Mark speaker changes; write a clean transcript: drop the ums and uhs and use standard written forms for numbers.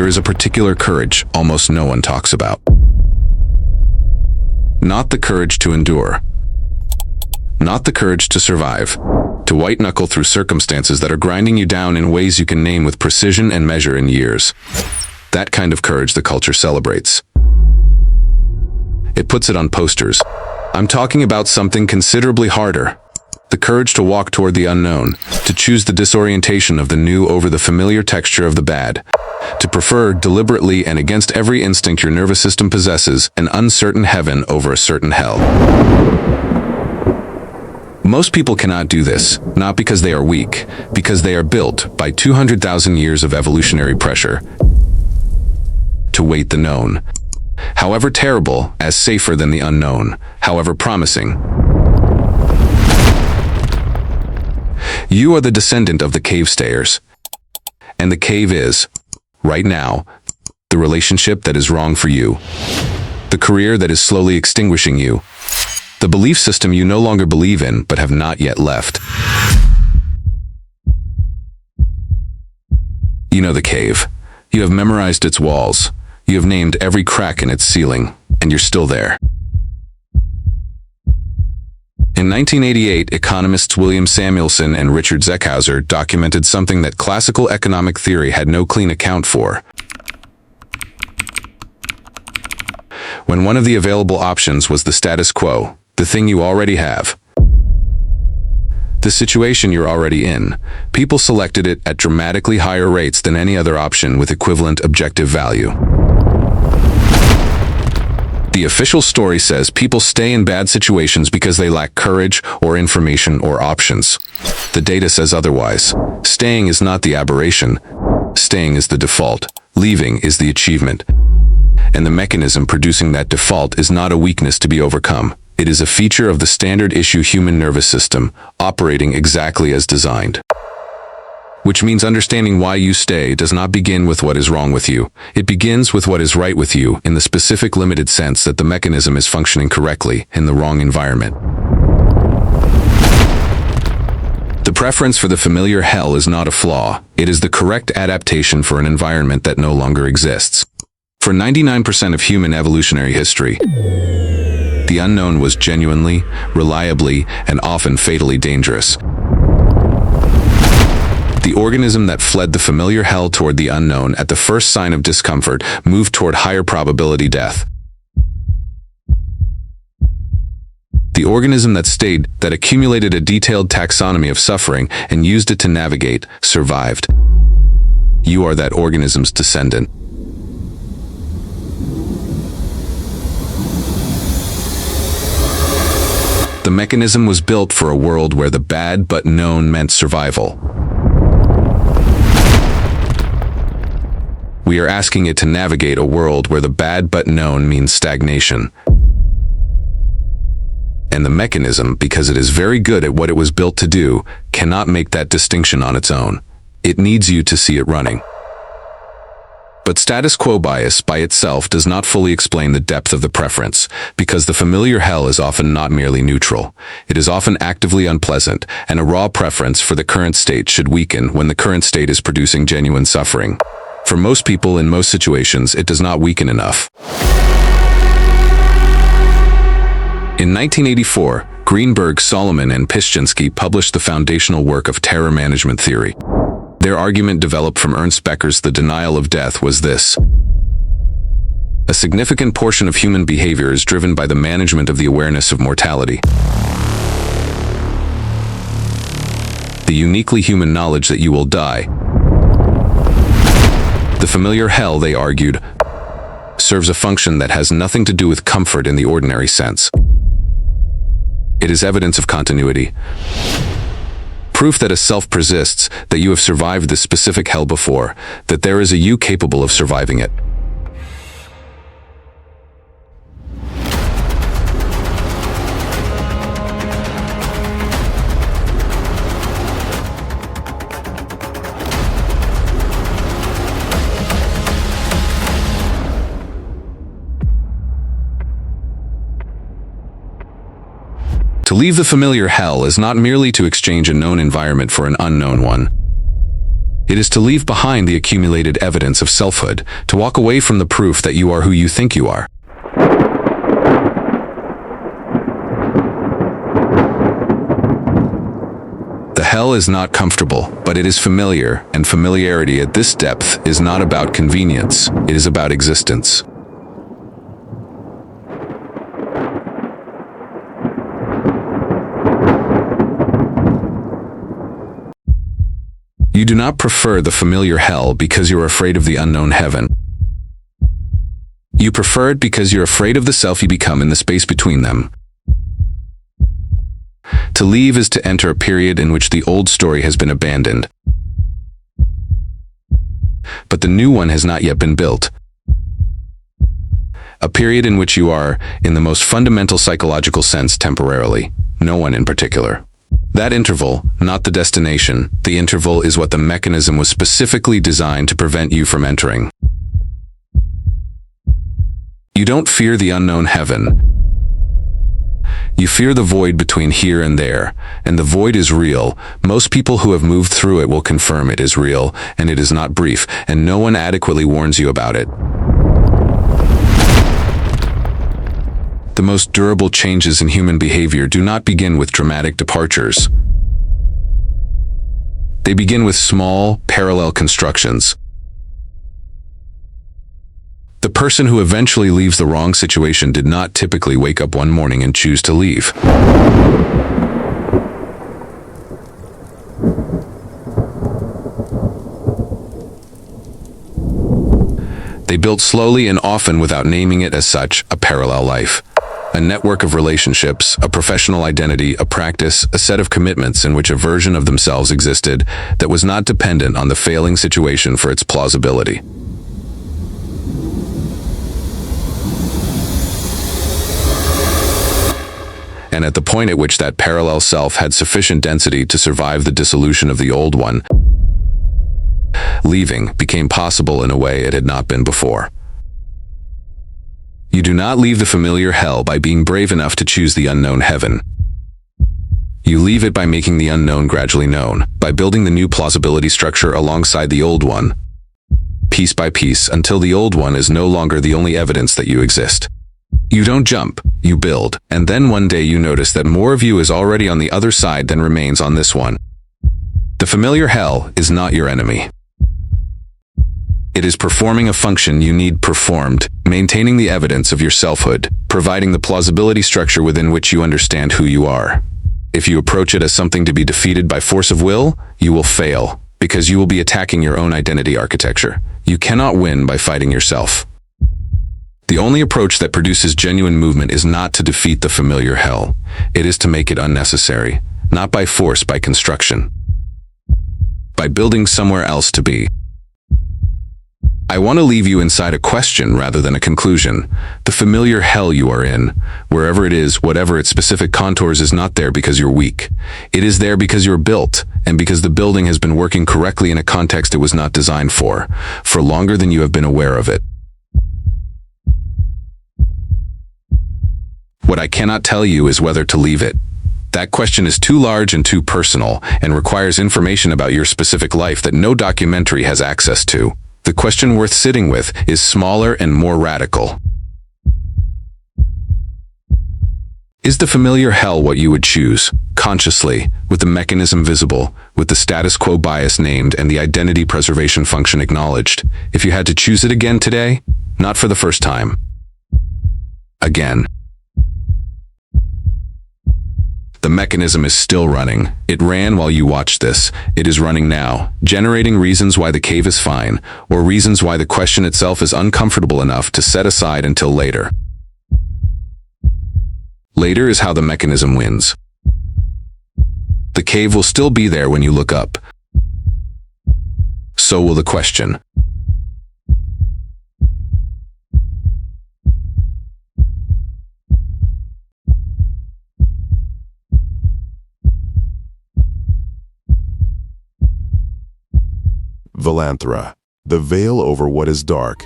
Speaker 1: there is a particular courage almost no one talks about. Not the courage to endure. Not the courage to survive. To white-knuckle through circumstances that are grinding you down in ways you can name with precision and measure in years. That kind of courage the culture celebrates. It puts it on posters. I'm talking about something considerably harder. The courage to walk toward the unknown, to choose the disorientation of the new over the familiar texture of the bad, to prefer, deliberately and against every instinct your nervous system possesses, an uncertain heaven over a certain hell. Most people cannot do this, not because they are weak, because they are built by 200,000 years of evolutionary pressure to weight the known, however terrible, as safer than the unknown, however promising. You are the descendant of the cave stayers. And the cave is, right now, the relationship that is wrong for you, the career that is slowly extinguishing you, the belief system you no longer believe in but have not yet left. You know the cave. You have memorized its walls. You have named every crack in its ceiling, and you're still there. In 1988, economists William Samuelson and Richard Zeckhauser documented something that classical economic theory had no clean account for. When one of the available options was the status quo, the thing you already have, the situation you're already in, people selected it at dramatically higher rates than any other option with equivalent objective value. The official story says people stay in bad situations because they lack courage or information or options. The data says otherwise. Staying is not the aberration. Staying is the default. Leaving is the achievement. And the mechanism producing that default is not a weakness to be overcome. It is a feature of the standard issue human nervous system, operating exactly as designed. Which means understanding why you stay does not begin with what is wrong with you. It begins with what is right with you in the specific limited sense that the mechanism is functioning correctly in the wrong environment. The preference for the familiar hell is not a flaw. It is the correct adaptation for an environment that no longer exists. For 99% of human evolutionary history, the unknown was genuinely, reliably, and often fatally dangerous. The organism that fled the familiar hell toward the unknown at the first sign of discomfort moved toward higher probability death. The organism that stayed, that accumulated a detailed taxonomy of suffering and used it to navigate, survived. You are that organism's descendant. The mechanism was built for a world where the bad but known meant survival. We are asking it to navigate a world where the bad but known means stagnation. And the mechanism, because it is very good at what it was built to do, cannot make that distinction on its own. It needs you to see it running. But status quo bias by itself does not fully explain the depth of the preference, because the familiar hell is often not merely neutral. It is often actively unpleasant, and a raw preference for the current state should weaken when the current state is producing genuine suffering. For most people in most situations, it does not weaken enough. In 1984, Greenberg, Solomon, and Pischinski published the foundational work of terror management theory. Their argument, developed from Ernst Becker's The Denial of Death, was this: a significant portion of human behavior is driven by the management of the awareness of mortality. The uniquely human knowledge that you will die. The familiar hell, they argued, serves a function that has nothing to do with comfort in the ordinary sense. It is evidence of continuity. Proof that a self persists, that you have survived this specific hell before, that there is a you capable of surviving it. To leave the familiar hell is not merely to exchange a known environment for an unknown one. It is to leave behind the accumulated evidence of selfhood, to walk away from the proof that you are who you think you are. The hell is not comfortable, but it is familiar, and familiarity at this depth is not about convenience, it is about existence. You do not prefer the familiar hell because you're afraid of the unknown heaven. You prefer it because you're afraid of the self you become in the space between them. To leave is to enter a period in which the old story has been abandoned. But the new one has not yet been built. A period in which you are, in the most fundamental psychological sense, temporarily, no one in particular. That interval, not the destination, the interval is what the mechanism was specifically designed to prevent you from entering. You don't fear the unknown heaven. You fear the void between here and there, and the void is real. Most people who have moved through it will confirm it is real, and it is not brief, and no one adequately warns you about it. The most durable changes in human behavior do not begin with dramatic departures. They begin with small, parallel constructions. The person who eventually leaves the wrong situation did not typically wake up one morning and choose to leave. They built slowly and often without naming it as such, a parallel life. A network of relationships, a professional identity, a practice, a set of commitments in which a version of themselves existed that was not dependent on the failing situation for its plausibility. And at the point at which that parallel self had sufficient density to survive the dissolution of the old one, leaving became possible in a way it had not been before. You do not leave the familiar hell by being brave enough to choose the unknown heaven. You leave it by making the unknown gradually known, by building the new plausibility structure alongside the old one, piece by piece, until the old one is no longer the only evidence that you exist. You don't jump, you build, and then one day you notice that more of you is already on the other side than remains on this one. The familiar hell is not your enemy. It is performing a function you need performed, maintaining the evidence of your selfhood, providing the plausibility structure within which you understand who you are. If you approach it as something to be defeated by force of will, you will fail, because you will be attacking your own identity architecture. You cannot win by fighting yourself. The only approach that produces genuine movement is not to defeat the familiar hell. It is to make it unnecessary, not by force, by construction. By building somewhere else to be. I want to leave you inside a question rather than a conclusion. The familiar hell you are in, wherever it is, whatever its specific contours, is not there because you're weak. It is there because you're built, and because the building has been working correctly in a context it was not designed for longer than you have been aware of it. What I cannot tell you is whether to leave it. That question is too large and too personal, and requires information about your specific life that no documentary has access to. The question worth sitting with is smaller and more radical. Is the familiar hell what you would choose, consciously, with the mechanism visible, with the status quo bias named and the identity preservation function acknowledged, if you had to choose it again today? Not for the first time. Again. The mechanism is still running. It ran while you watched this. It is running now, generating reasons why the cave is fine, or reasons why the question itself is uncomfortable enough to set aside until later. Later is how the mechanism wins. The cave will still be there when you look up. So will the question.
Speaker 2: Velanthra, the veil over what is dark.